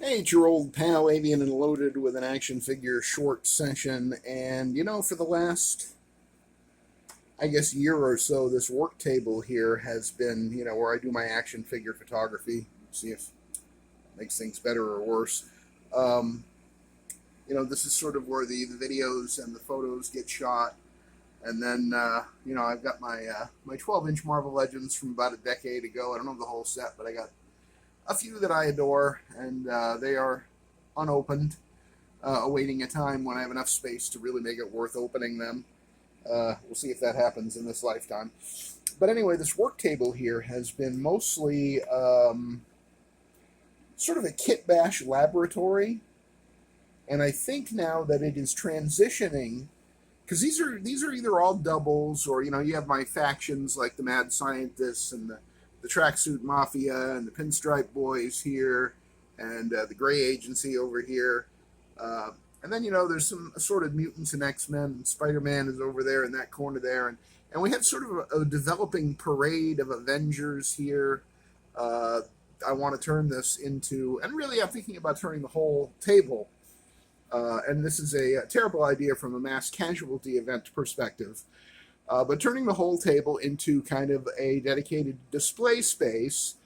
Hey, it's your old pal Avian and Loaded with an action figure short session. And for the last, I guess, year or so, this work table here has been, where I do my action figure photography. See if it makes things better or worse. Um, this is sort of where the videos and the photos get shot. And then, I've got my 12-inch Marvel Legends from about a decade ago. I don't have the whole set, but I got a few that I adore, and they are unopened, awaiting a time when I have enough space to really make it worth opening them. We'll see if that happens in this lifetime. But anyway, this work table here has been mostly sort of a kit bash laboratory, and I think now that it is transitioning, because these are either all doubles, or you have my factions like the Mad Scientists and the Tracksuit Mafia and the Pinstripe Boys here, and the Gray Agency over here. And then, there's some assorted mutants and X-Men, and Spider-Man is over there in that corner there. And we have sort of a developing parade of Avengers here. I want to turn this into, and really I'm thinking about turning the whole table. And this is a terrible idea from a mass casualty event perspective. But turning the whole table into kind of a dedicated display space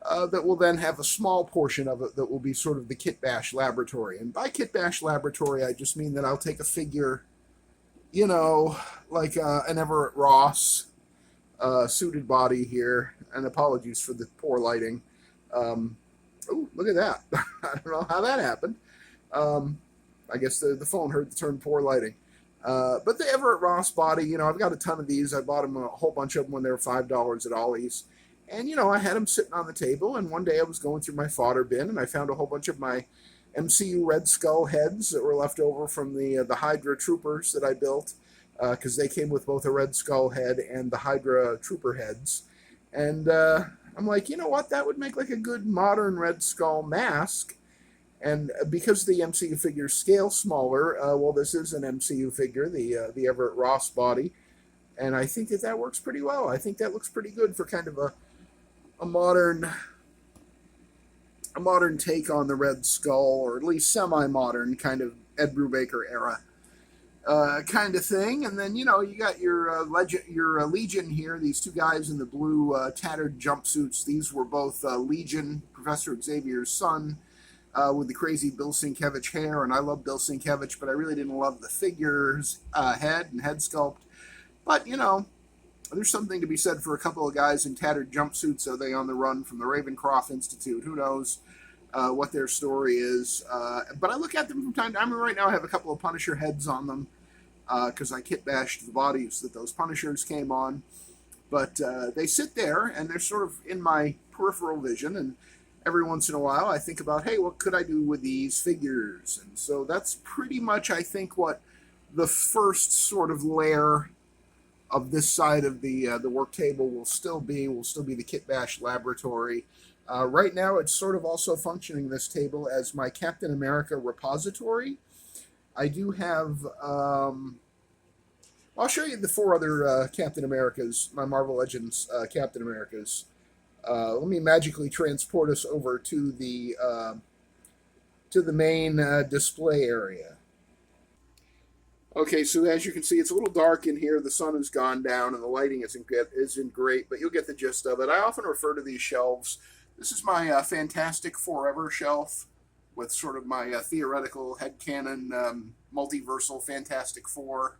that will then have a small portion of it that will be sort of the Kit Bash laboratory. And by Kit Bash laboratory, I just mean that I'll take a figure, like an Everett Ross suited body here. And apologies for the poor lighting. Oh, look at that. I don't know how that happened. I guess the phone heard the term poor lighting. But the Everett Ross body, I've got a ton of these. I bought them, a whole bunch of them when they were $5 at Ollie's. And, I had them sitting on the table, and one day I was going through my fodder bin, and I found a whole bunch of my MCU Red Skull heads that were left over from the Hydra Troopers that I built, because they came with both a Red Skull head and the Hydra Trooper heads. And I'm like, you know what? That would make like a good modern Red Skull mask. And because the MCU figures scale smaller, well, this is an MCU figure, the Everett Ross body, and I think that works pretty well. I think that looks pretty good for kind of a modern take on the Red Skull, or at least semi-modern kind of Ed Brubaker era kind of thing. And then you got your Legion here. These two guys in the blue tattered jumpsuits. These were both Legion, Professor Xavier's son. With the crazy Bill Sienkiewicz hair, and I love Bill Sienkiewicz, but I really didn't love the figure's head and head sculpt. But, there's something to be said for a couple of guys in tattered jumpsuits. Are they on the run from the Ravencroft Institute? Who knows what their story is. But I look at them from time to time. I mean, right now I have a couple of Punisher heads on them because I kit bashed the bodies that those Punishers came on. But they sit there, and they're sort of in my peripheral vision, and every once in a while I think about, hey, what could I do with these figures? And so that's pretty much, I think, what the first sort of layer of this side of the work table will still be the Kit Bash laboratory. Right now it's sort of also functioning, this table, as my Captain America repository. I do have I'll show you the four other Captain Americas, my Marvel Legends Captain Americas. Let me magically transport us over to the main display area. Okay, so as you can see, it's a little dark in here. The sun has gone down, and the lighting isn't great, but you'll get the gist of it. I often refer to these shelves. This is my Fantastic Forever shelf, with sort of my theoretical headcanon multiversal Fantastic Four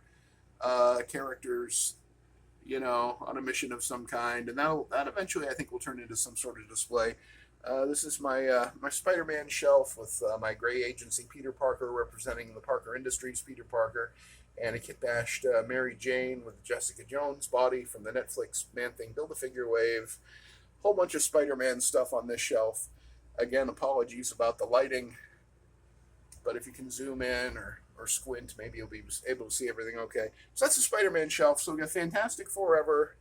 characters, on a mission of some kind, and that eventually I think will turn into some sort of display. This is my Spider-Man shelf with my Gray Agency Peter Parker representing the Parker Industries Peter Parker, and a kit-bashed Mary Jane with Jessica Jones body from the Netflix Man-Thing Build-A-Figure wave. Whole bunch of Spider-Man stuff on this shelf. Again, apologies about the lighting, but if you can zoom in or squint, maybe you'll be able to see everything okay. So that's the Spider-Man shelf. So we got Fantastic Forever,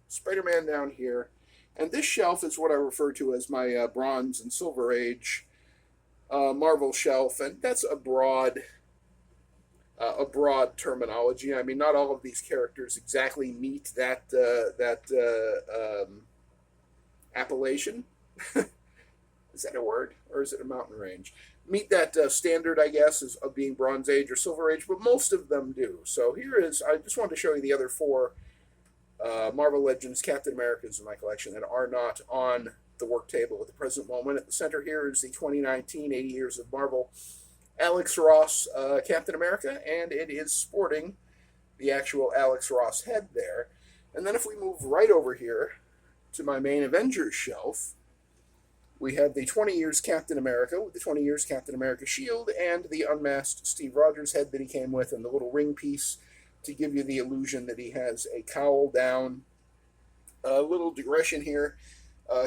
Spider-Man down here, and this shelf is what I refer to as my Bronze and Silver Age Marvel shelf, and that's a broad terminology. I mean, not all of these characters exactly meet that appellation. Is that a word, or is it a mountain range? Meet that standard, I guess, of being Bronze Age or Silver Age, but most of them do. So here is, I just wanted to show you the other four Marvel Legends Captain Americas in my collection that are not on the work table at the present moment. At the center here is the 2019 80 Years of Marvel Alex Ross Captain America, and it is sporting the actual Alex Ross head there. And then if we move right over here to my main Avengers shelf, we have the 20 Years Captain America with the 20 Years Captain America shield and the unmasked Steve Rogers head that he came with, and the little ring piece to give you the illusion that he has a cowl down. A little digression here.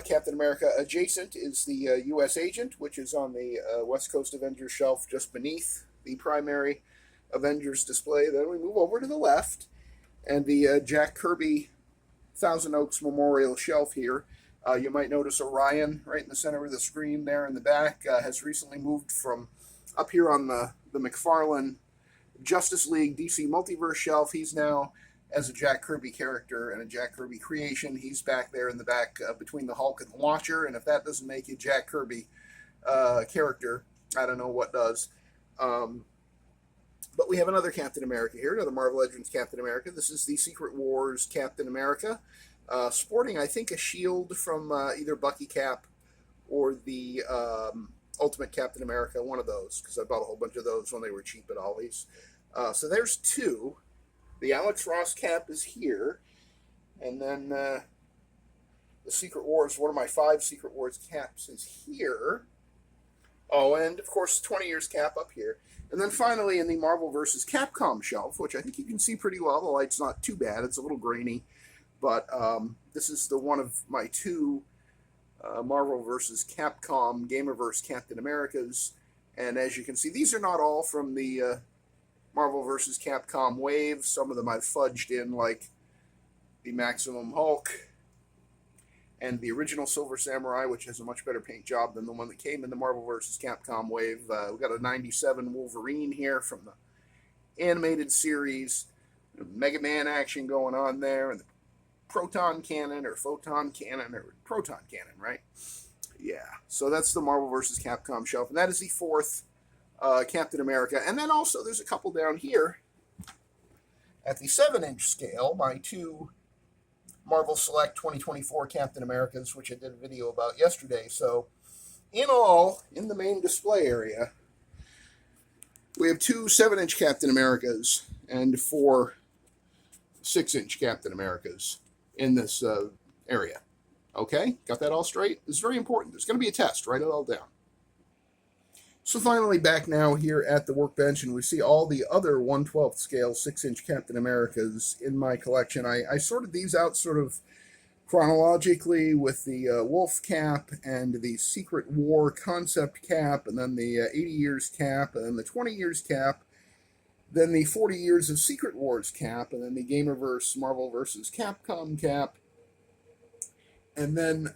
Captain America adjacent is the U.S. Agent, which is on the West Coast Avengers shelf just beneath the primary Avengers display. Then we move over to the left, and the Jack Kirby Thousand Oaks Memorial shelf here. You might notice Orion right in the center of the screen there in the back has recently moved from up here on the McFarlane Justice League DC Multiverse shelf. He's now, as a Jack Kirby character and a Jack Kirby creation, he's back there in the back between the Hulk and the Watcher, and if that doesn't make you Jack Kirby character, I don't know what does. But we have another Captain America here, another Marvel Legends Captain America. This is the Secret Wars Captain America, sporting, I think, a shield from either Bucky Cap or the Ultimate Captain America, one of those, because I bought a whole bunch of those when they were cheap at Ollie's. So there's two. The Alex Ross cap is here, and then the Secret Wars, one of my 5 Secret Wars caps is here. Oh, and of course, 20 Years cap up here. And then finally, in the Marvel vs. Capcom shelf, which I think you can see pretty well, the light's not too bad, it's a little grainy, but this is the one of my 2 Marvel vs. Capcom Gamerverse Captain Americas, and as you can see, these are not all from the Marvel vs. Capcom wave. Some of them I've fudged in, like the Maximum Hulk and the original Silver Samurai, which has a much better paint job than the one that came in the Marvel vs. Capcom wave. We've got a 97 Wolverine here from the animated series. Mega Man action going on there, and the Proton Cannon, or Photon Cannon, or Proton Cannon, right? Yeah, so that's the Marvel vs. Capcom shelf, and that is the 4th Captain America. And then also there's a couple down here at the 7-inch scale, my 2 Marvel Select 2024 Captain Americas, which I did a video about yesterday. So in all, in the main display area, we have 2 7-inch Captain Americas and 4 6-inch Captain Americas in this area. Okay, got that all straight? This is very important. There's going to be a test. Write it all down. So finally back now here at the workbench, and we see all the other 1/12 scale 6-inch Captain Americas in my collection. I sorted these out sort of chronologically with the Wolf cap and the Secret War concept cap, and then the 80 Years cap, and then the 20 Years cap, then the 40 Years of Secret Wars cap, and then the Gamerverse Marvel vs. Capcom cap, and then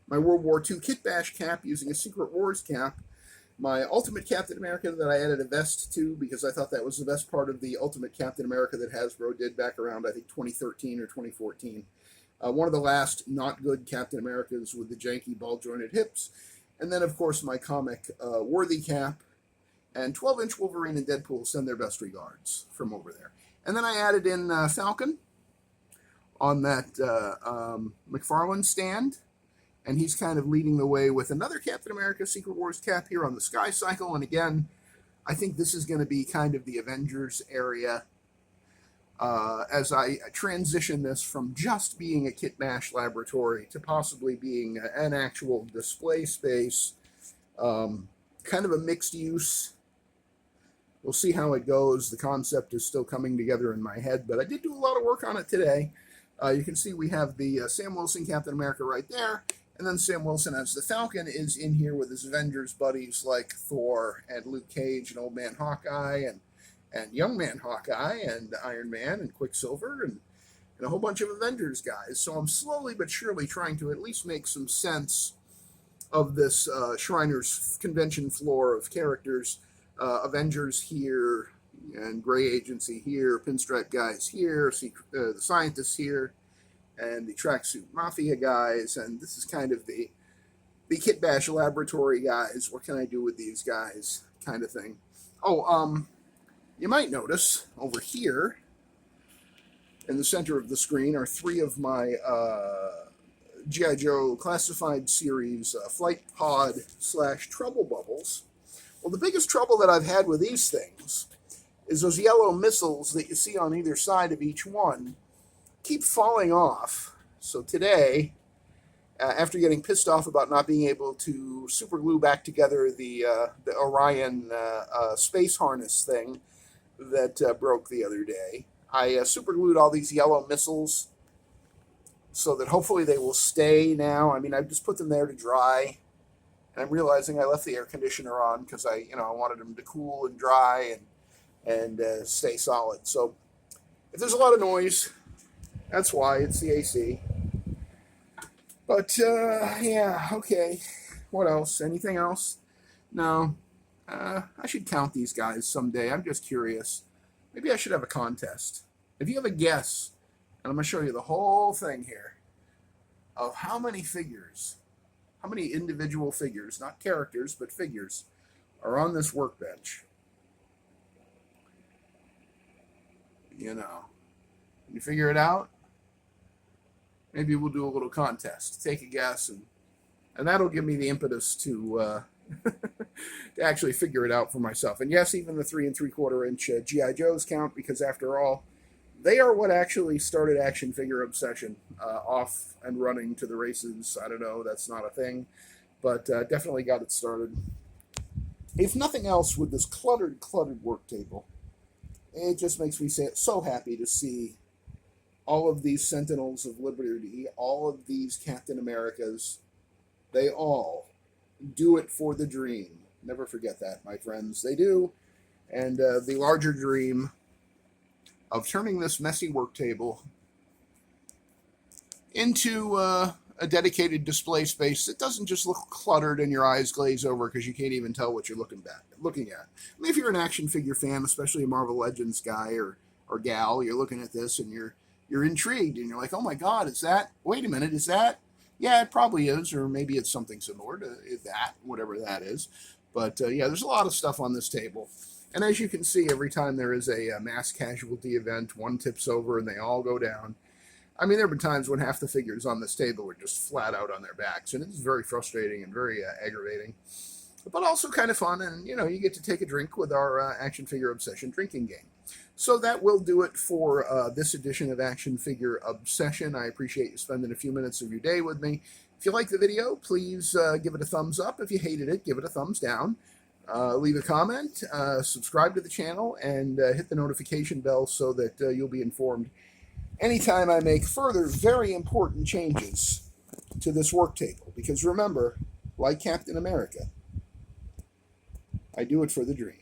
my World War II Kit Bash cap using a Secret Wars cap, my Ultimate Captain America that I added a vest to because I thought that was the best part of the Ultimate Captain America that Hasbro did back around, I think, 2013 or 2014. One of the last not good Captain Americas with the janky ball-jointed hips. And then, of course, my comic Worthy cap, and 12-inch Wolverine and Deadpool send their best regards from over there. And then I added in Falcon on that McFarlane stand, and he's kind of leading the way with another Captain America Secret Wars cap here on the Sky Cycle. And again, I think this is going to be kind of the Avengers area as I transition this from just being a Kit Bash laboratory to possibly being an actual display space, kind of a mixed use. We'll see how it goes. The concept is still coming together in my head, but I did do a lot of work on it today. You can see we have the Sam Wilson Captain America right there, and then Sam Wilson as the Falcon is in here with his Avengers buddies like Thor and Luke Cage and Old Man Hawkeye and Young Man Hawkeye and Iron Man and Quicksilver and a whole bunch of Avengers guys. So I'm slowly but surely trying to at least make some sense of this Shriners convention floor of characters. Avengers here, and Gray Agency here, Pinstripe guys here, the scientists here, and the Tracksuit Mafia guys, and this is kind of the the Kit Bash Laboratory guys. What can I do with these guys? Kind of thing. Oh, you might notice over here in the center of the screen are 3 of my G.I. Joe Classified Series Flight Pod / Trouble Bubbles. Well, the biggest trouble that I've had with these things is those yellow missiles that you see on either side of each one keep falling off. So today, after getting pissed off about not being able to super glue back together the Orion space harness thing that broke the other day, I super glued all these yellow missiles so that hopefully they will stay now. I mean, I've just put them there to dry, and I'm realizing I left the air conditioner on because I wanted them to cool and dry and stay solid. So if there's a lot of noise, that's why. It's the AC. But, yeah, okay. What else? Anything else? No. I should count these guys someday. I'm just curious. Maybe I should have a contest. If you have a guess, and I'm going to show you the whole thing here, of how many figures, how many individual figures, not characters, but figures, are on this workbench. You know. Can you figure it out? Maybe we'll do a little contest. Take a guess, and that'll give me the impetus to to actually figure it out for myself. And yes, even the 3 3/4 inch G.I. Joes count, because after all, they are what actually started action figure obsession off and running to the races. I don't know, that's not a thing, but definitely got it started. If nothing else, with this cluttered work table, it just makes me so happy to see all of these Sentinels of Liberty, all of these Captain Americas. They all do it for the dream. Never forget that, my friends. They do. And the larger dream of turning this messy work table into a dedicated display space that doesn't just look cluttered and your eyes glaze over because you can't even tell what you're looking at. I mean, if you're an action figure fan, especially a Marvel Legends guy or gal, you're looking at this and you're intrigued and you're like, oh my God, is that, wait a minute, is that? Yeah, it probably is, or maybe it's something similar to that, whatever that is. But yeah, there's a lot of stuff on this table. And as you can see, every time there is a mass casualty event, one tips over and they all go down. I mean, there have been times when half the figures on this table were just flat out on their backs, and it's very frustrating and very aggravating, but also kind of fun. And, you get to take a drink with our Action Figure Obsession drinking game. So that will do it for this edition of Action Figure Obsession. I appreciate you spending a few minutes of your day with me. If you liked the video, please give it a thumbs up. If you hated it, give it a thumbs down. Leave a comment, subscribe to the channel, and hit the notification bell so that you'll be informed anytime I make further very important changes to this work table. Because remember, like Captain America, I do it for the dream.